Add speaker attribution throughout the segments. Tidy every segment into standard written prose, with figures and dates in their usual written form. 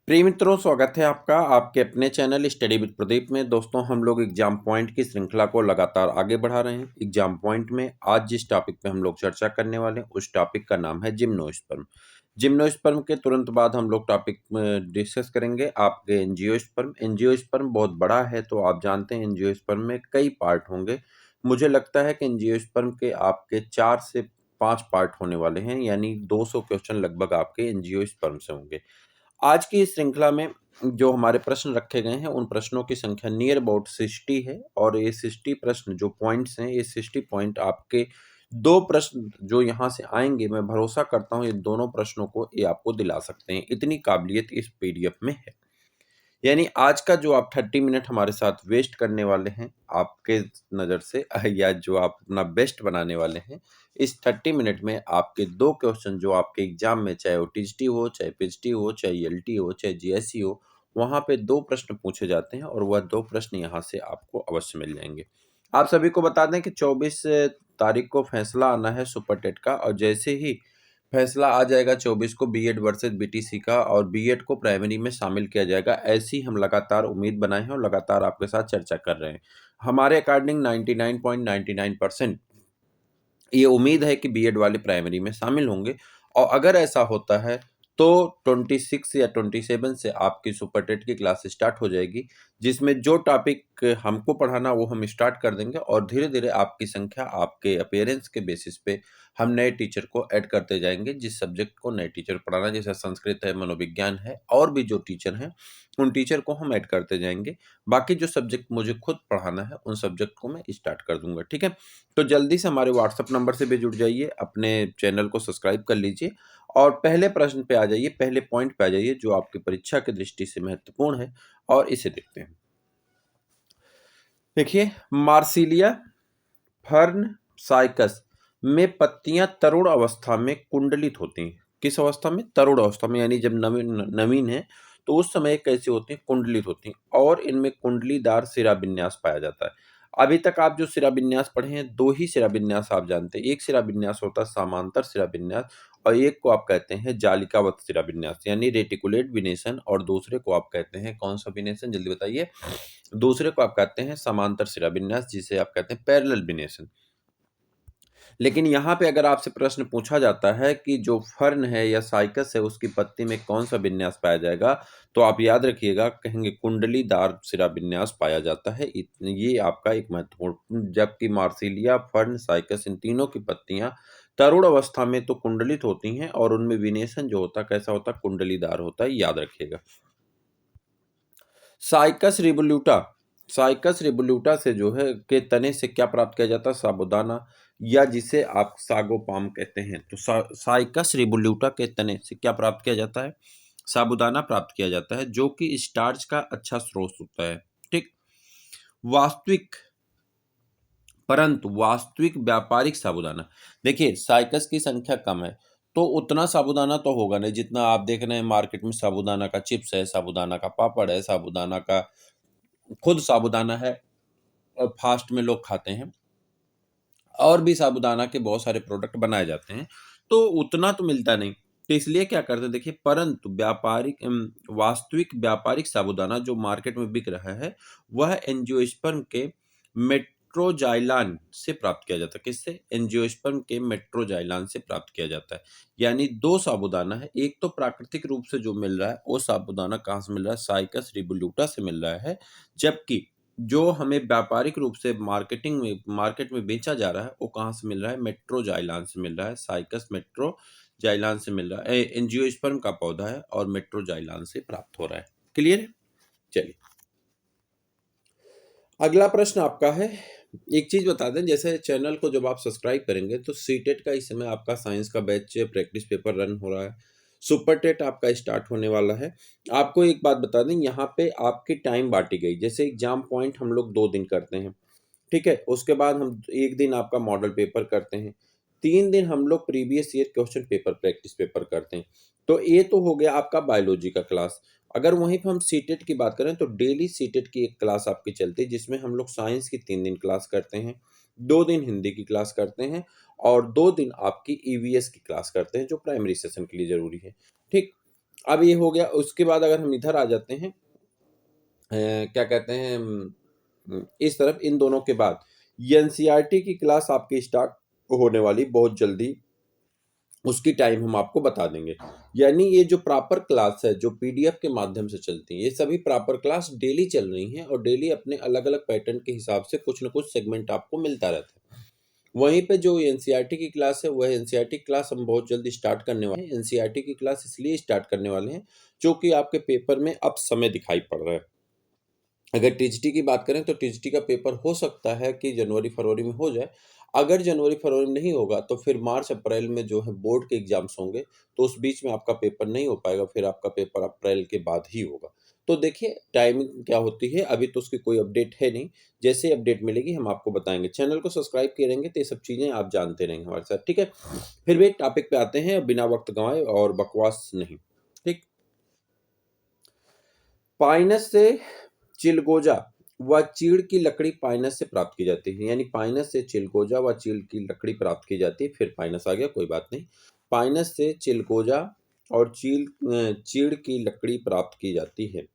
Speaker 1: प्रिय मित्रों, स्वागत है आपका आपके अपने चैनल स्टडी विद प्रदीप में। दोस्तों, हम लोग एग्जाम पॉइंट की श्रृंखला को लगातार आगे बढ़ा रहे हैं। एग्जाम पॉइंट में आज जिस टॉपिक पे हम लोग चर्चा करने वाले हैं उस टॉपिक का नाम है जिम्नोस्पर्म। जिम्नोस्पर्म के तुरंत बाद हम लोग टॉपिक डिस्कस करेंगे आपके एंजियोस्पर्म। एंजियोस्पर्म बहुत बड़ा है, तो आप जानते हैं एंजियोस्पर्म में कई पार्ट होंगे। मुझे लगता है कि एंजियोस्पर्म के आपके 4 से 5 पार्ट होने वाले हैं, यानी 200 क्वेश्चन लगभग आपके एंजियोस्पर्म से होंगे। आज की इस श्रृंखला में जो हमारे प्रश्न रखे गए हैं उन प्रश्नों की संख्या नियर अबाउट 60 है, और ये 60 प्रश्न जो पॉइंट्स हैं, ये 60 पॉइंट आपके दो प्रश्न जो यहाँ से आएंगे, मैं भरोसा करता हूँ ये दोनों प्रश्नों को ये आपको दिला सकते हैं। इतनी काबिलियत इस पीडीएफ में है। यानी आज का जो आप 30 मिनट हमारे साथ वेस्ट करने वाले हैं आपके नज़र से या जो आप अपना बेस्ट बनाने वाले हैं, इस 30 मिनट में आपके 2 क्वेश्चन जो आपके एग्जाम में, चाहे वो टीजीटी हो, चाहे पीजीटी हो, चाहे एलटी हो, चाहे जीएसई हो, वहाँ पे 2 प्रश्न पूछे जाते हैं और वह 2 प्रश्न यहाँ से आपको अवश्य मिल जाएंगे। आप सभी को बता दें कि 24 तारीख को फैसला आना है सुपर टेट का, और जैसे ही फैसला आ जाएगा 24 को बीएड वर्सेस बीटीसी का, और बीएड को प्राइमरी में शामिल किया जाएगा, ऐसी हम लगातार उम्मीद बनाए हैं और लगातार आपके साथ चर्चा कर रहे हैं। हमारे अकॉर्डिंग 99.99% ये उम्मीद है कि बीएड वाले प्राइमरी में शामिल होंगे, और अगर ऐसा होता है तो 26 या 27 से आपकी सुपर टेट की क्लास स्टार्ट हो जाएगी, जिसमें जो टॉपिक हमको पढ़ाना वो हम स्टार्ट कर देंगे, और धीरे धीरे आपकी संख्या आपके अपीयरेंस के बेसिस पे हम नए टीचर को ऐड करते जाएंगे। जिस सब्जेक्ट को नए टीचर पढ़ाना, जैसे संस्कृत है, मनोविज्ञान है, और भी जो टीचर हैं उन टीचर को हम ऐड करते जाएंगे। बाकी जो सब्जेक्ट मुझे खुद पढ़ाना है उन सब्जेक्ट को मैं स्टार्ट कर दूंगा। ठीक है, तो जल्दी से हमारे व्हाट्सएप नंबर से भी जुड़ जाइए, अपने चैनल को सब्सक्राइब कर लीजिए, और पहले प्रश्न पे आ जाइए, पहले पॉइंट पे आ जाइए जो आपकी परीक्षा की दृष्टि से महत्वपूर्ण है, और इसे देखते हैं। देखिए, मार्सिलिया फर्न साइकस में पत्तियां तरुण अवस्था में कुंडलित होती हैं। किस अवस्था में? तरुण अवस्था में, यानी जब नवीन नवीन है तो उस समय कैसे होती हैं? कुंडलित होती हैं, और इनमें कुंडलीदार शिराविन्यास पाया जाता है। अभी तक आप जो शिराविन्यास पढ़े हैं, दो ही शिराविन्यास आप जानते हैं। एक शिराविन्यास होता है समांतर शिराविन्यास, और एक को आप कहते हैं जालिकावत शिराविन्यास यानी रेटिकुलेट विनेशन, और दूसरे को आप कहते हैं कौन सा विनेशन? जल्दी बताइए। दूसरे को आप कहते हैं समांतर शिराविन्यास, जिसे आप कहते हैं पैरेलल विनेशन। लेकिन यहाँ पे अगर आपसे प्रश्न पूछा जाता है कि जो फर्न है या साइकस है उसकी पत्ती में कौन सा विन्यास पाया जाएगा, तो आप याद रखिएगा, कहेंगे कुंडलीदार शिरा विन्यास पाया जाता है। ये आपका एक महत्वपूर्ण, जबकि मार्सिलिया, फर्न, साइकस, इन तीनों की पत्तियां तरुण अवस्था में तो कुंडलित होती हैं, और उनमें विनेशन जो होता है कैसा होता है? कुंडलीदार होता है, याद रखिएगा। साइकस रिवोल्यूटा, साइकस रिवोल्यूटा से जो है के तने से क्या प्राप्त किया जाता है? साबूदाना, या जिसे आप सागोपाम कहते हैं। तो साइकस रिवोल्यूटा के तने से क्या प्राप्त किया जाता है? साबूदाना प्राप्त किया जाता है, जो कि स्टार्च का अच्छा स्रोत होता है। ठीक। वास्तविक, परंतु वास्तविक व्यापारिक साबूदाना, देखिए साइकस की संख्या कम है तो उतना साबूदाना तो होगा नहीं जितना आप देख रहे हैं मार्केट में। साबूदाना का चिप्स है, साबूदाना का पापड़ है, साबूदाना का खुद साबूदाना है, और फास्ट में लोग खाते हैं, और भी साबूदाना के बहुत सारे प्रोडक्ट बनाए जाते हैं, तो उतना तो मिलता नहीं। तो इसलिए क्या करते हैं, देखिए, परंतु व्यापारिक वास्तविक व्यापारिक साबूदाना जो मार्केट में बिक रहा है वह एंजियोस्पर्म के मेट्रोजाइलान से प्राप्त किया जाता है। किससे? एंजियोस्पर्म के मेट्रोजाइलान से प्राप्त किया जाता है। यानी दो साबूदाना है, एक तो प्राकृतिक रूप से जो मिल रहा है वो साबूदाना कहाँ से मिल रहा है? साइकस रिवोल्यूटा से मिल रहा है, जबकि जो हमें व्यापारिक रूप से मार्केट में बेचा जा रहा है वो कहाँ से मिल रहा है? मेट्रोजाइलान से मिल रहा है। साइकस मेट्रोजाइलान से मिल रहा है, एंजियोस्पर्म का पौधा है और मेट्रोजाइलान से प्राप्त हो रहा है। क्लियर है? चलिए, अगला प्रश्न आपका है। एक चीज बता दें, जैसे चैनल को जब आप सब्सक्राइब करेंगे तो सीटेट का इस समय आपका साइंस का बैच प्रैक्टिस पेपर रन हो रहा है, सुपर टेट आपका स्टार्ट होने वाला है। आपको एक बात बता दें, यहाँ पे आपकी टाइम बांटी गई। जैसे एग्जाम पॉइंट हम लोग 2 दिन करते हैं, ठीक है, उसके बाद हम एक दिन आपका मॉडल पेपर करते हैं, 3 दिन हम लोग previous year question paper practice paper करते हैं। तो ये तो हो गया आपका बायोलॉजी का क्लास। अगर वहीं पर हम सीटेट की बात करें तो डेली सीटेट की एक क्लास आपकी चलती है, जिसमें हम लोग साइंस की 3 दिन क्लास करते हैं, 2 दिन हिंदी की क्लास करते हैं, और 2 दिन आपकी ईवीएस की क्लास करते हैं जो प्राइमरी सेशन के लिए जरूरी है। ठीक। अब ये हो गया। उसके बाद अगर हम इधर आ जाते हैं, क्या कहते हैं, इस तरफ इन दोनों के बाद एनसीईआरटी की क्लास आपकी स्टार्ट होने वाली बहुत जल्दी, उसकी टाइम हम आपको बता देंगे। यानी ये जो प्रॉपर क्लास है जो पीडीएफ के माध्यम से चलती है, ये सभी प्रॉपर क्लास डेली चल रही हैं और डेली अपने अलग अलग पैटर्न के हिसाब से कुछ न कुछ सेगमेंट आपको मिलता रहता है। वहीं पे जो एनसीईआरटी की क्लास है, वह एनसीईआरटी क्लास हम बहुत जल्दी स्टार्ट करने वाले हैं। एनसीईआरटी की क्लास इसलिए स्टार्ट करने वाले हैं क्योंकि आपके पेपर में अब समय दिखाई पड़ रहा है। अगर टीजीटी की बात करें तो टीजीटी का पेपर हो सकता है कि जनवरी फरवरी में हो जाए। अगर जनवरी फरवरी में नहीं होगा तो फिर मार्च अप्रैल में जो है बोर्ड के एग्जाम्स होंगे, तो उस बीच में आपका पेपर नहीं हो पाएगा, फिर आपका पेपर अप्रैल के बाद ही होगा। तो देखिए टाइमिंग क्या होती है, अभी तो उसकी कोई अपडेट है नहीं। जैसे ही अपडेट मिलेगी हम आपको बताएंगे। चैनल को सब्सक्राइब किए रहेंगे तो ये सब चीज़ें आप जानते रहेंगे हमारे साथ, ठीक है। फिर भी टॉपिक पे आते हैं बिना वक्त गंवाए और बकवास नहीं, ठीक। पाइनस से चिलगोजा व चीड़ की लकड़ी पाइनस से प्राप्त की जाती है। यानी पाइनस से चिलगोजा व चीड़ की लकड़ी प्राप्त की जाती है। फिर पाइनस आ गया, कोई बात नहीं। पाइनस से चिलगोजा और चीड़ की लकड़ी प्राप्त की जाती है।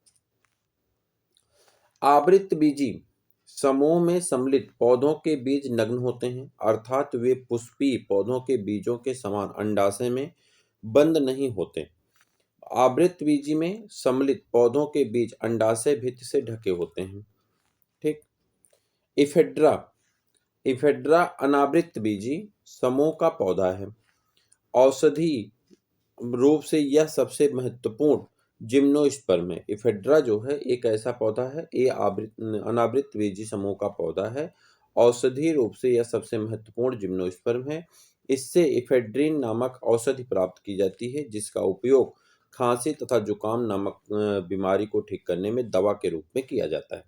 Speaker 1: आवृत बीजी समूह में सम्मिलित पौधों के बीज नग्न होते हैं, अर्थात वे पुष्पीय पौधों के बीजों के समान अंडाशय में बंद नहीं होते। आवृतबीजी में सम्मिलित पौधों के बीज अंडाशय भित्ति से ढके होते हैं, ठीक। इफेड्रा इफेड्रा अनावृतबीजी समूह का पौधा है। औषधि रूप से यह सबसे महत्वपूर्ण जिम्नोस्पर्म है। इफेड्रा जो है एक ऐसा पौधा है, ये अनावृतबीजी समूह का पौधा है। औषधि रूप से यह सबसे महत्वपूर्ण जिम्नोस्पर्म है। इससे इफेड्रिन नामक औषधि प्राप्त की जाती है, जिसका उपयोग खांसी तथा जुकाम नामक बीमारी को ठीक करने में दवा के रूप में किया जाता है,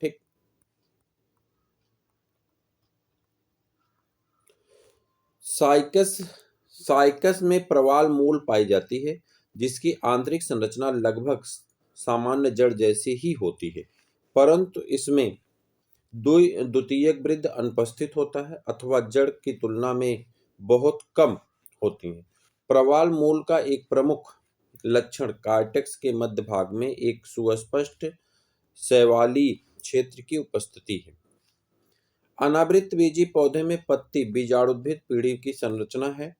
Speaker 1: ठीक। साइकस साइकस में प्रवाल मूल पाई जाती है, जिसकी आंतरिक संरचना लगभग सामान्य जड़ जैसी ही होती है, परंतु इसमें द्वितीयक वृद्ध अनुपस्थित होता है अथवा जड़ की तुलना में बहुत कम होती है। प्रवाल मूल का एक प्रमुख लक्षण कार्टेक्स के मध्य भाग में एक सुस्पष्ट शैवाली क्षेत्र की उपस्थिति है। अनावृतबीजी पौधे में पत्ती बीजाणुद्भिद पीढ़ी की संरचना है,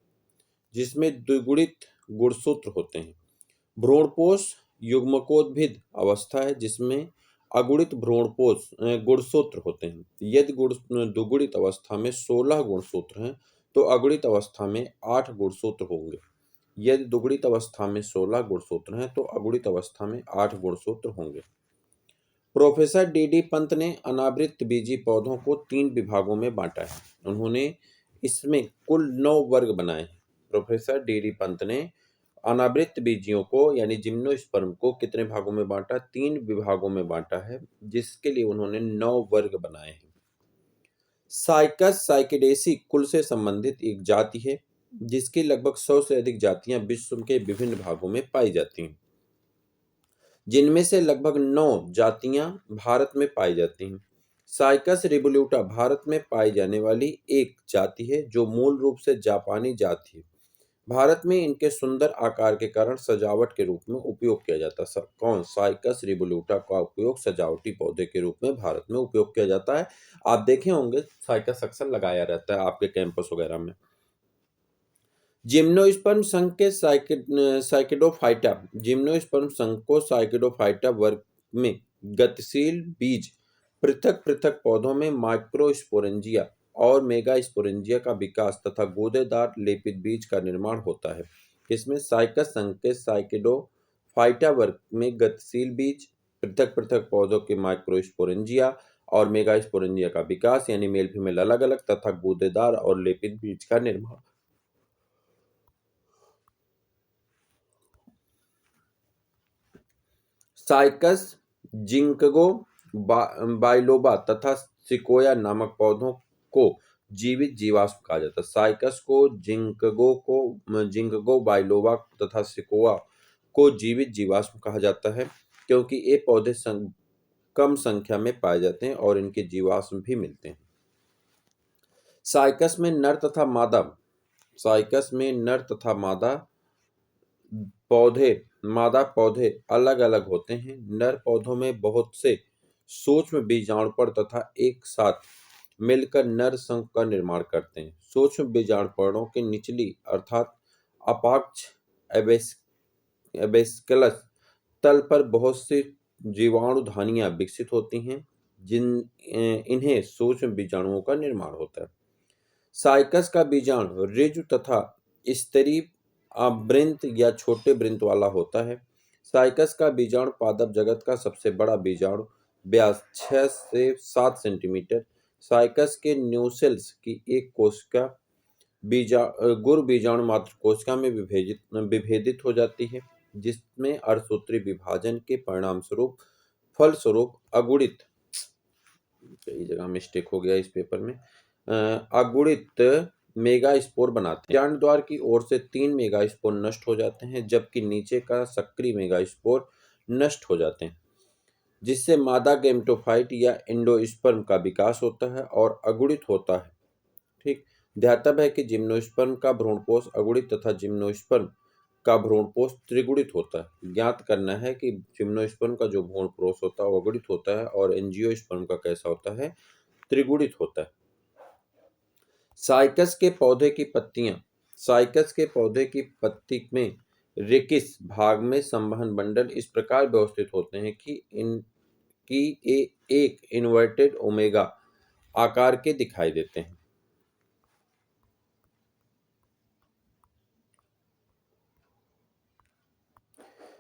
Speaker 1: जिसमें द्विगुणित गुणसूत्र होते हैं। भ्रूणपोष युग्मकोद्भिद अवस्था है, जिसमें अगुणित भ्रूणपोष गुणसूत्र होते हैं। यदि द्विगुणित अवस्था में 16 गुणसूत्र हैं तो अगुणित अवस्था में 8 गुणसूत्र होंगे। यदि द्विगुणित अवस्था में 16 गुणसूत्र हैं तो अगुणित अवस्था में 8 गुणसूत्र होंगे। प्रोफेसर डी डी पंत ने अनावृतबीजी पौधों को 3 विभागों में बांटा है। उन्होंने इसमें कुल 9 वर्ग बनाए हैं। प्रोफेसर डी डी पंत ने अनावृतबीजियों को यानी जिम्नोस्पर्म को कितने भागों में बांटा? 3 विभागों में बांटा है, जिसके लिए उन्होंने 9 वर्ग बनाए हैं। साइकस साइकेडेसी कुल से संबंधित एक जाति है, जिसकी लगभग 100 से अधिक जातियां विश्व के विभिन्न भागों में पाई जाती हैं, जिनमें से लगभग 9 जातियां भारत में पाई जाती हैं। साइकस रिवोल्यूटा भारत में पाई जाने वाली एक जाति है, जो मूल रूप से जापानी जाति है। भारत में इनके सुंदर आकार के कारण सजावट के रूप में उपयोग किया जाता है। कौन? साइकस रिवोल्यूटा का उपयोग सजावटी पौधे के रूप में भारत में उपयोग किया जाता है। आप देखे होंगे साइकस अक्सर लगाया रहता है आपके कैंपस वगैरह में। जिम्नोस्पर्म संघ के साइकेडोफाइटा जिम्नोस्पर्म संघ को साइकेडोफाइटा वर्ग में गतिशील बीज पृथक पृथक पौधों में माइक्रोस्पोरेंजिया और मेगास्पोरेंजिया का विकास तथा गूदेदार लेपित बीज का निर्माण होता है। इसमें साइकस संघ के साइकेडोफाइटा वर्ग में गतिशील बीज पृथक पृथक पौधों के माइक्रोस्पोरेंजिया और मेगास्पोरेंजिया का विकास यानी मेल फीमेल अलग अलग तथा गूदेदार और लेपित बीज का निर्माण। साइकस जिंकगो बाइलोबा तथा सिकोया नामक पौधों को जीवित जीवाश्म कहा जाता है। साइकस को जिंकगो बाइलोबा तथा सिकोया को जीवित जीवाश्म कहा जाता है, क्योंकि ये पौधे कम संख्या में पाए जाते हैं और इनके जीवाश्म भी मिलते हैं। साइकस में नर तथा मादा पौधे मादा पौधे अलग अलग होते हैं। नर पौधों में बहुत से सूक्ष्म बीजाणुपर्ण तथा एक साथ मिलकर नर संघ का निर्माण करते हैं। सूक्ष्म बीजाणुपर्णों के निचली अर्थात अपाक्ष एबेस्कलस तल पर बहुत सी जीवाणुधानियां विकसित होती हैं, इन्हें सूक्ष्म बीजाणुओं का निर्माण होता है। साइकस का बीजाणु ऋजु तथा स्तरीय आवृंत या छोटे वृंत वाला होता है। साइकस का बीजाणु पादप जगत का सबसे बड़ा बीजाणु, व्यास 6 से 7 सेंटीमीटर। साइकस के न्यूसेल्स की एक कोशिका गुरु बीजाणु मात्र कोशिका में विभेदित हो जाती है, जिसमें अर्धसूत्री विभाजन के परिणाम स्वरूप फलस्वरूप अगुणित, कई जगह मिस्टेक हो गया इस पेपर में, अगुणित मेगास्पोर बनाते हैं। बीजांड द्वार की ओर से 3 मेगास्पोर नष्ट हो जाते हैं, जबकि नीचे का सक्रिय मेगास्पोर नष्ट हो जाते हैं, जिससे मादा गैमेटोफाइट या एंडोस्पर्म का विकास होता है और अगुणित होता है। ठीक, ध्यातव्य है कि जिम्नोस्पर्म का भ्रूणपोष अगुणित तथा जिम्नोस्पर्म का भ्रूणपोष त्रिगुणित होता है। ज्ञात करना है कि जिम्नोस्पर्म का जो भ्रूणपोष होता है वो अगुणित होता है और एंजियोस्पर्म का कैसा होता है, त्रिगुणित होता है। साइकस के पौधे की पत्तियां, साइकस के पौधे की पत्ती में रेकिस भाग में संवहन बंडल इस प्रकार व्यवस्थित होते हैं कि एक इन्वर्टेड ओमेगा आकार के दिखाई देते हैं।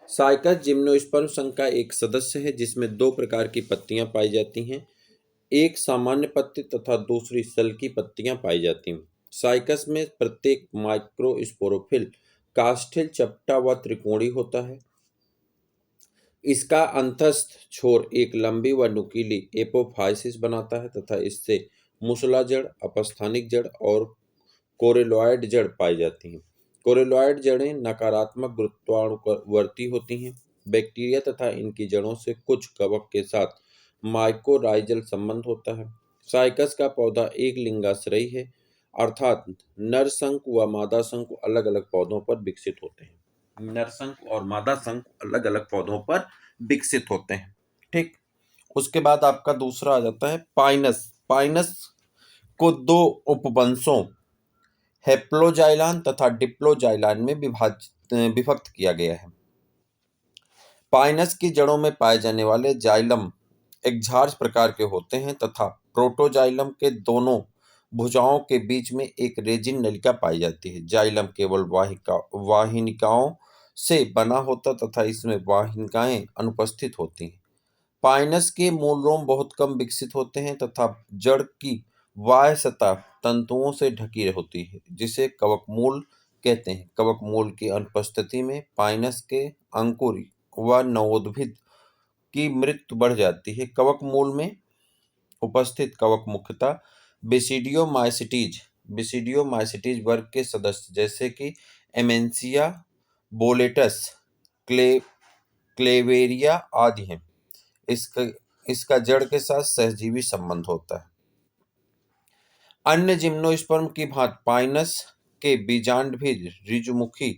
Speaker 1: साइकस जिम्नोस्पर्म संघ का एक सदस्य है, जिसमें दो प्रकार की पत्तियां पाई जाती हैं, एक सामान्य पत्ती तथा दूसरी सल्की पत्तियां पाई जाती हैं। साइकस में प्रत्येक माइक्रोस्पोरोफिल कास्टिल चपटा व त्रिकोणी होता है। इसका अंतस्थ छोर एक लंबी व नुकीली एपोफाइसिस बनाता है तथा इससे मुसला जड़, अपस्थानिक जड़ और कोरेलॉइड जड़ पाई जाती हैं। कोरेलॉइड जड़ें नकारात्मक गुरुत्वानुवर्ती होती हैं। बैक्टीरिया तथा इनकी जड़ों से कुछ कवक के साथ माइकोराइजल संबंध होता है। साइकस का पौधा एक लिंगाश्रयी है, अर्थात नरशंकु व मादा शंकु अलग अलग पौधों पर विकसित होते हैं। नरशंकु और मादा शंकु अलग अलग पौधों पर विकसित होते हैं। ठीक, उसके बाद आपका दूसरा आ जाता है पाइनस। पाइनस को दो उपवंशों हेप्लोजाइलान तथा डिप्लोजाइलान में विभक्त किया गया है। पाइनस की जड़ों में पाए जाने वाले जाइलम एक्सार्च प्रकार के होते हैं तथा प्रोटोजाइलम के दोनों भुजाओं के बीच में एक रेजिन नलिका पाई जाती है। जाइलम केवल वाहिनिकाओं से बना होता तथा इसमें वाहिनिकाएं अनुपस्थित होती हैं। पाइनस के मूल रोम बहुत कम विकसित होते हैं तथा जड़ की बाह्य सतह तंतुओं से ढकी होती है, जिसे कवकमूल कहते हैं। कवकमूल की अनुपस्थिति में पाइनस के अंकुर व नवोद्भिद की मृत्यु बढ़ जाती है। कवकमूल में उपस्थित कवक मुख्यतः बेसिडियोमाइसिटीज वर्ग के सदस्य जैसे कि एमेंसिया, बोलेटस, क्लेवेरिया आदि हैं। इसका इसका जड़ के साथ सहजीवी संबंध होता है। अन्य जिम्नोस्पर्म की भांति पाइनस के बीजांड भी ऋजुमुखी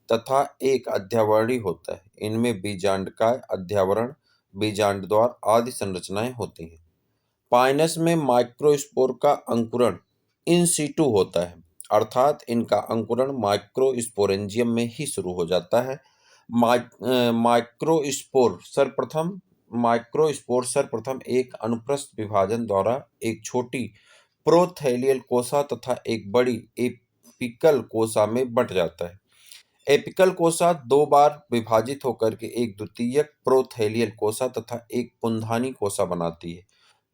Speaker 1: तथा एक अध्यावरणी होता है। इनमें बीजांडकाय, अध्यावरण, बीजांड द्वार आदि संरचनाएं होती हैं। पाइनस में माइक्रोस्पोर का अंकुरण इन सीटू होता है, अर्थात इनका अंकुरण माइक्रोस्पोरेंजियम में ही शुरू हो जाता है। माइक्रोस्पोर सर्वप्रथम एक अनुप्रस्थ विभाजन द्वारा एक छोटी प्रोथैलियल कोसा तथा एक बड़ी एपिकल कोसा में बंट जाता है। एपिकल कोसा दो बार विभाजित होकर के एक द्वितीयक प्रोथैलियल कोसा तथा एक पुंधानी कोसा बनाती है।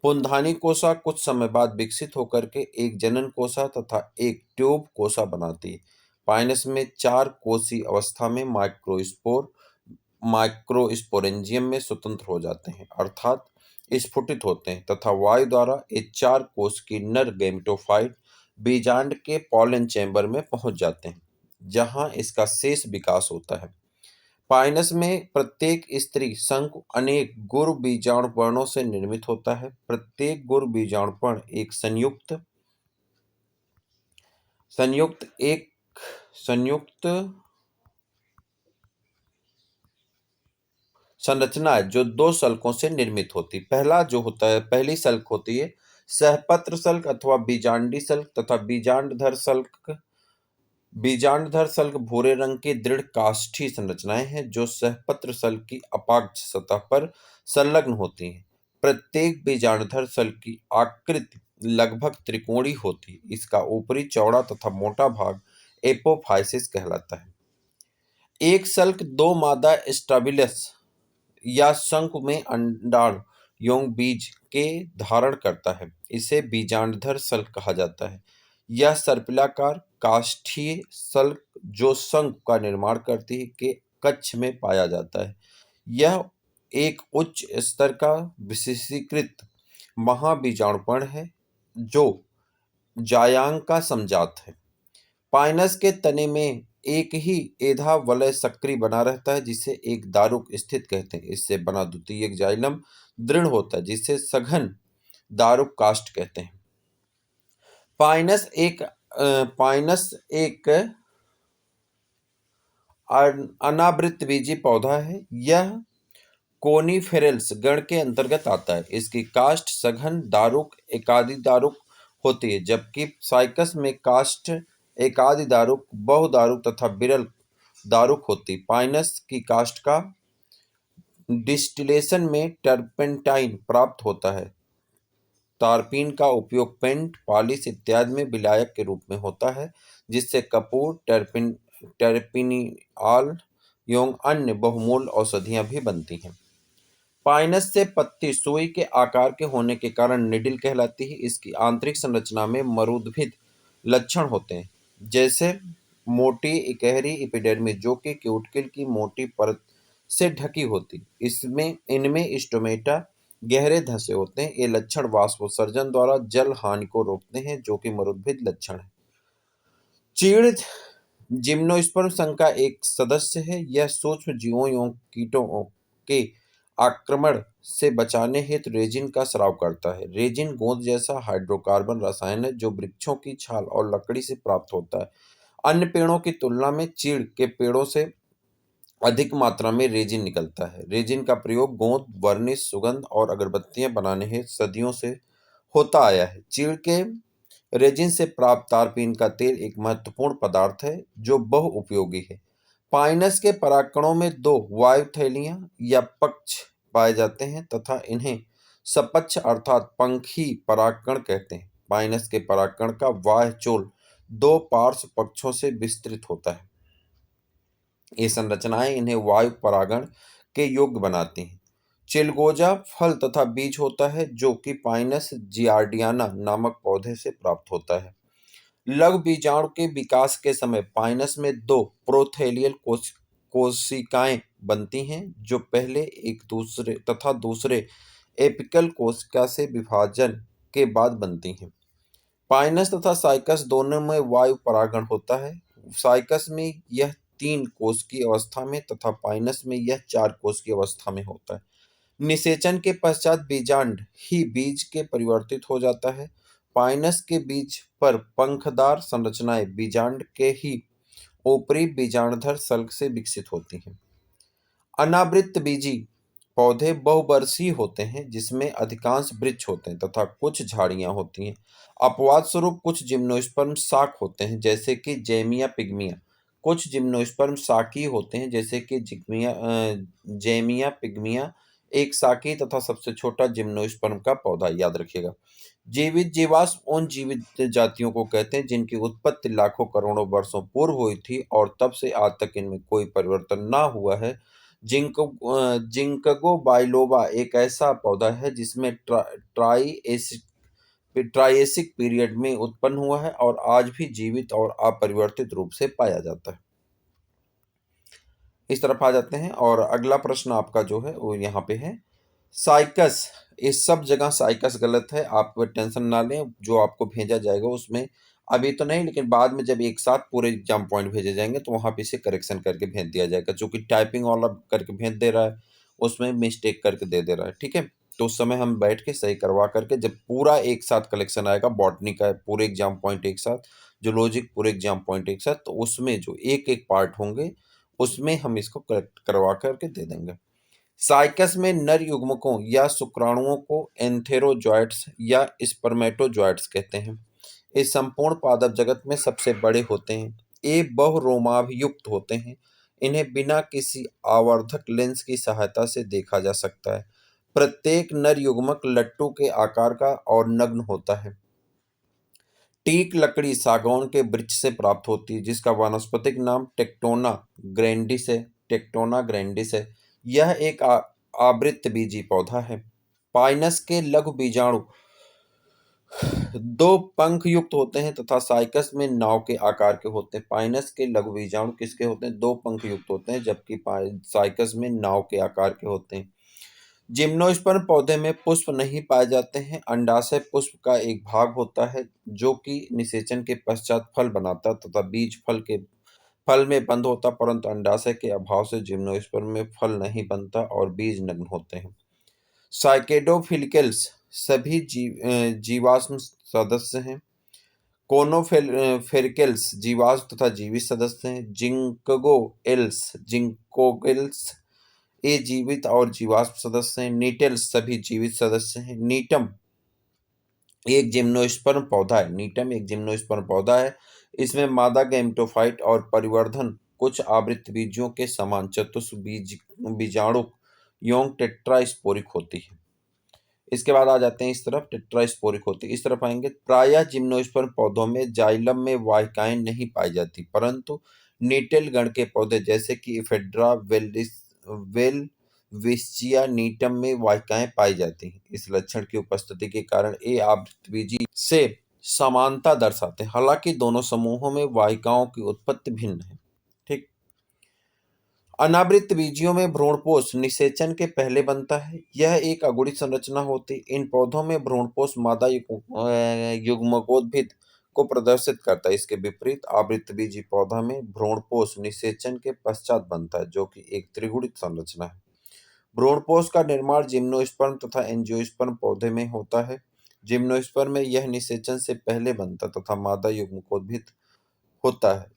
Speaker 1: पुंधानी कोसा कुछ समय बाद विकसित होकर के एक जनन कोसा तथा एक ट्यूब कोसा बनाती है। पाइनस में 4 कोसी अवस्था में माइक्रोस्पोरेंजियम में स्वतंत्र हो जाते हैं, अर्थात स्फुटित होते हैं तथा वायु द्वारा ये 4 कोश की नर गैमेटोफाइट बीजांड के पॉलन चैम्बर में पहुंच जाते हैं, जहां इसका शेष विकास होता है। पाइनस में प्रत्येक स्त्री शंकु अनेक गुरु बीजाणुपर्णों से निर्मित होता है। प्रत्येक गुरु बीजाणुपर्ण एक संयुक्त संरचना है जो दो सल्कों से निर्मित होती। पहला जो होता है, पहली सल्क होती है सहपत्र सल्क अथवा बीजांडी सल्क तथा बीजांडधर सल्क। बीजांडधर सल्क भूरे रंग की दृढ़ काष्ठी संरचनाएं हैं जो सहपत्र सल्क की अपाक्ष सतह पर संलग्न होती हैं। प्रत्येक बीजांडधर सल्क की आकृति लगभग त्रिकोणीय होती है। इसका ऊपरी चौड़ा तथा मोटा भाग एपोफाइसिस कहलाता है। एक सल्क दो मादा स्टाबिलस या शंकु में अंडाणु एवं बीज के धारण करता है। इसे बीजांडधर सल्क कहा जाता है। यह सर्पिलाकार काष्ठीय सल्क जो शंकु का निर्माण करती है के कक्ष में पाया जाता है। यह एक उच्च स्तर का विशेषीकृत महाबीजाणुपर्ण है जो जायांग का समजात है। पाइनस के तने में एक ही एधा वलय सक्रिय बना रहता है जिसे एक दारुक स्थित कहते हैं। इससे बना द्वितीयक जाइलम दृढ़ होता है जिसे सघन दारुक काष्ठ कहते हैं। पाइनस एक अनावृतबीजी पौधा है। यह कोनीफेरल्स गण के अंतर्गत आता है। इसकी काष्ठ सघन दारुक एकादि दारुक होती है जबकि साइकस में काष्ठ एकादि दारुक बहुदारुक तथा विरल दारुक होती। पाइनस की काष्ठ का डिस्टिलेशन में टर्पेंटाइन प्राप्त होता है। तारपीन का उपयोग पेंट, पॉलिश इत्यादि में विलायक के रूप में होता है जिससे कपूर, टर्पिनिऑल एवं अन्य बहुमूल्य औषधियां भी बनती हैं। पाइनस से पत्ती सुई के आकार के होने के कारण निडिल कहलाती है। इसकी आंतरिक संरचना में मरुद्भिद लक्षण होते हैं जैसे मोटी इकहरी एपिडर्मिस जो कि क्यूटिकल की मोटी परत से ढकी होती। इसमें इनमें स्टोमेटा गहरे धंसे होते हैं। ये लक्षण वाष्पोत्सर्जन द्वारा जल हानि को रोकते हैं जो कि मरुद्भिद लक्षण है। चीड़ जिम्नोस्पर्म संघ का एक सदस्य है। यह सूक्ष्म जीवों एवं कीटों के आक्रमण से बचाने हेतु रेजिन का स्राव करता है। रेजिन गोंद जैसा हाइड्रोकार्बन रसायन है जो वृक्षों की छाल और लकड़ी से प्राप्त होता है। अन्य पेड़ों की तुलना में चीड़ के पेड़ों से अधिक मात्रा में रेजिन निकलता है। रेजिन का प्रयोग गोंद, वर्निश, सुगंध और अगरबत्तियां बनाने हेतु सदियों से होता आया है। चीड़ के रेजिन से प्राप्त तारपीन का तेल एक महत्वपूर्ण पदार्थ है जो बहुउपयोगी है। पाइनस के परागकणों में दो वायु थैलियां या पक्ष पाए जाते हैं तथा इन्हें सपक्ष अर्थात पंखी परागकण कहते हैं। पाइनस के परागकण का बाह्य चोल दो पार्श्व पक्षों से विस्तृत होता है। ये संरचनाएं इन्हें वायु परागण के योग्य बनाती हैं। चिलगोजा फल तथा बीज होता है जो कि पाइनस जियार्डियाना नामक पौधे से प्राप्त होता है। लघु बीजाणु के विकास के समय पाइनस में दो प्रोथेलियल कोशिकाएं बनती हैं जो पहले एक दूसरे तथा दूसरे एपिकल कोशिका से विभाजन के बाद बनती हैं। पाइनस तथा साइकस दोनों में वायु परागण होता है। साइकस में यह 3 कोश की अवस्था में तथा पाइनस में यह 4 कोश की अवस्था में होता है। निषेचन के पश्चात बीजांड ही बीज के परिवर्तित हो जाता है। पाइनस के बीज पर पंखदार संरचनाएं बीजांड के ही ऊपरी बीजांडधर सल्क से विकसित होती हैं। अनावृतबीजी पौधे बहुवर्षीय होते हैं जिसमें अधिकांश वृक्ष होते हैं तथा कुछ झाड़ियां होती हैं। अपवाद स्वरूप कुछ जिम्नोस्पर्म शाक होते हैं जैसे कि जैमिया पिग्मिया। कुछ जिम्नोस्पर्म शाकी होते हैं जैसे कि जैमिया पिग्मिया एक शाकी तथा सबसे छोटा जिम्नोस्पर्म का पौधा। याद रखिएगा। जीवित जीवाश्म उन जीवित जातियों को कहते हैं जिनकी उत्पत्ति लाखों करोड़ों वर्षों पूर्व हुई थी और तब से आज तक इनमें कोई परिवर्तन ना हुआ है। जिंकगो बाइलोबा एक ऐसा पौधा है जिसमें ट्राइएसिक पीरियड में उत्पन्न हुआ है और आज भी जीवित और अपरिवर्तित रूप से पाया जाता है। इस तरफ आ जाते हैं और अगला प्रश्न आपका जो है वो यहाँ पे है साइकस। इस सब जगह साइकस गलत है, आप टेंशन ना लें। जो आपको भेजा जाएगा उसमें अभी तो नहीं लेकिन बाद में जब एक साथ पूरे एग्जाम पॉइंट भेजे जाएंगे तो वहां पे इसे करेक्शन करके भेज दिया जाएगा। जो कि टाइपिंग वाला करके भेज दे रहा है उसमें मिस्टेक करके दे दे रहा है। ठीक है, तो उस समय हम बैठ के सही करवा करके जब पूरा एक साथ कलेक्शन आएगा, बॉटनी का पूरे एग्जाम पॉइंट एक साथ, जूलॉजिक पूरे एग्जाम पॉइंट एक साथ, तो उसमें जो एक एक पार्ट होंगे उसमें हम इसको करेक्ट करवा करके दे देंगे। साइकस में नर युग्मकों या शुक्राणुओं को एंथेरोजोइट्स या स्पर्मेटोजोइट्स कहते हैं। ये संपूर्ण पादप जगत में सबसे बड़े होते हैं। ये बहुरोमाभियुक्त होते हैं। इन्हें बिना किसी आवर्धक लेंस की सहायता से देखा जा सकता है। प्रत्येक नर युग्मक लट्टू के आकार का और नग्न होता है। टीक लकड़ी सागौन के वृक्ष से प्राप्त होती है, जिसका वानस्पतिक नाम टेक्टोना ग्रैंडिस है। टेक्टोना ग्रैंडिस है। यह एक आवृतबीजी पौधा है। पाइनस के लघु बीजाणु दो पंख युक्त होते हैं तथा साइकस में नाव के आकार के होते हैं। पाइनस के लघु बीजाणु किसके होते हैं? दो पंख युक्त होते हैं, जबकि साइकस में नाव के आकार के होते हैं। जिम्नोस्पर्म पौधे में पुष्प नहीं पाए जाते हैं। अंडाशय पुष्प का एक भाग होता है जो कि निषेचन के पश्चात फल बनाता है तथा बीज फल में बंद होता, परंतु अंडाशय के अभाव से जिम्नोस्पर्म में फल नहीं बनता और बीज नग्न होते हैं। साइकेडोफिलिकल्स सभी जीवाश्म सदस्य हैं। कोनोफेरिकल्स जीवाश्म तथा जीवित सदस्य हैं। जिंकोगिल्स ये जीवित और जीवाश्म सदस्य हैं। नीटेल्स सभी जीवित सदस्य हैं। नीटम एक जिम्नोस्पर्म पौधा है। नीटम एक जिम्नोस्पर्म पौधा है। इसमें मादा गैमेटोफाइट और परिवर्धन कुछ आवृतबीजियों के समान बीजाणुक यौन टेट्रास्पोरिक होती है। इसके बाद आ जाते हैं इस तरफ, टेट्रास्पोरिक होती है। इस तरफ आएंगे। प्रायः जिम्नोस्पर्म पौधों में जाइलम में वाहिकाएं नहीं पाई जाती, परंतु नीटेल गण के पौधे जैसे कि इफेड्रा वेलविस्चिया नीटम में वाहिकाएं पाई जाती हैं। इस लक्षण की उपस्थिति के कारण ये आवृतबीजी से समानता दर्शाते हैं। हालांकि दोनों समूहों में वाहिकाओं की उत्पत्ति भिन्न है। ठीक। अनावृत बीजियों में भ्रूणपोष निषेचन के पहले बनता है। यह एक अगुणी संरचना होती है। इन पौधों में भ्रूणपोष मादा युग्मकोद्भिद को प्रदर्शित करता है। इसके विपरीत आवृतबीजी पौधा में भ्रूणपोष निषेचन के पश्चात बनता है, जो कि एक त्रिगुणित संरचना है। भ्रूणपोष का निर्माण जिम्नोस्पर्म तथा एंजियोस्पर्म पौधे में होता है। जिम्नोस्पर्म में यह निषेचन से पहले बनता तथा मादा युग्मकोद्भिद होता है।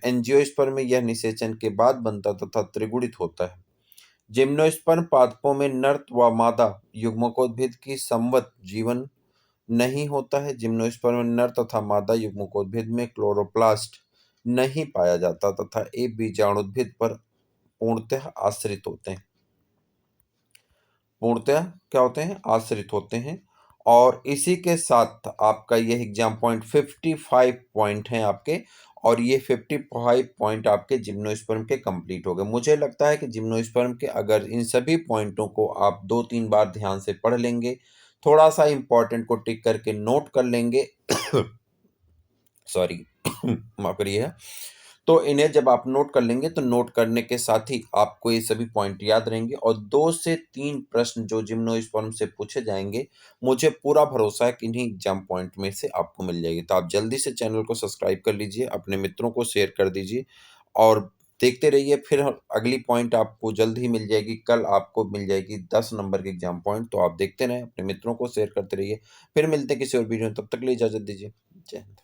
Speaker 1: एंजियोस्पर्म में यह निषेचन के बाद बनता तथा त्रिगुणित होता है। जिम्नोस्पर्म पादपों में नर व मादा युग्मकोद्भिद की संवत जीवन नहीं होता है। जिम्नोस्पर्म में नर तथा मादा युग्मकोद्भिद में क्लोरोप्लास्ट नहीं पाया जाता तथा ये बीजाणुद्भिद पर पूर्णतः आश्रित होते हैं। पूर्णतः क्या होते हैं? आश्रित होते हैं। और इसी के साथ आपका यह एग्जाम पॉइंट 55 पॉइंट हैं आपके, और ये 55 पॉइंट आपके जिम्नोस्पर्म के कंप्लीट हो गए। मुझे लगता है कि जिम्नोस्पर्म के अगर इन सभी पॉइंटों को आप 2-3 बार ध्यान से पढ़ लेंगे, थोड़ा सा इंपॉर्टेंट को टिक करके नोट कर लेंगे सॉरी माफ करिए, तो इन्हें जब आप नोट कर लेंगे तो नोट करने के साथ ही आपको ये सभी पॉइंट याद रहेंगे, और 2 से 3 प्रश्न जो जिम्नोस्पर्म से पूछे जाएंगे, मुझे पूरा भरोसा है कि इन्हीं एग्जाम पॉइंट में से आपको मिल जाएगी। तो आप जल्दी से चैनल को सब्सक्राइब कर लीजिए, अपने मित्रों को शेयर कर दीजिए और देखते रहिए। फिर अगली पॉइंट आपको जल्द ही मिल जाएगी। कल आपको मिल जाएगी 10 नंबर की एग्जाम पॉइंट। तो आप देखते रहें, अपने मित्रों को शेयर करते रहिए। फिर मिलते हैं किसी और वीडियो में, तब तक के लिए इजाजत दीजिए। जय हिंद।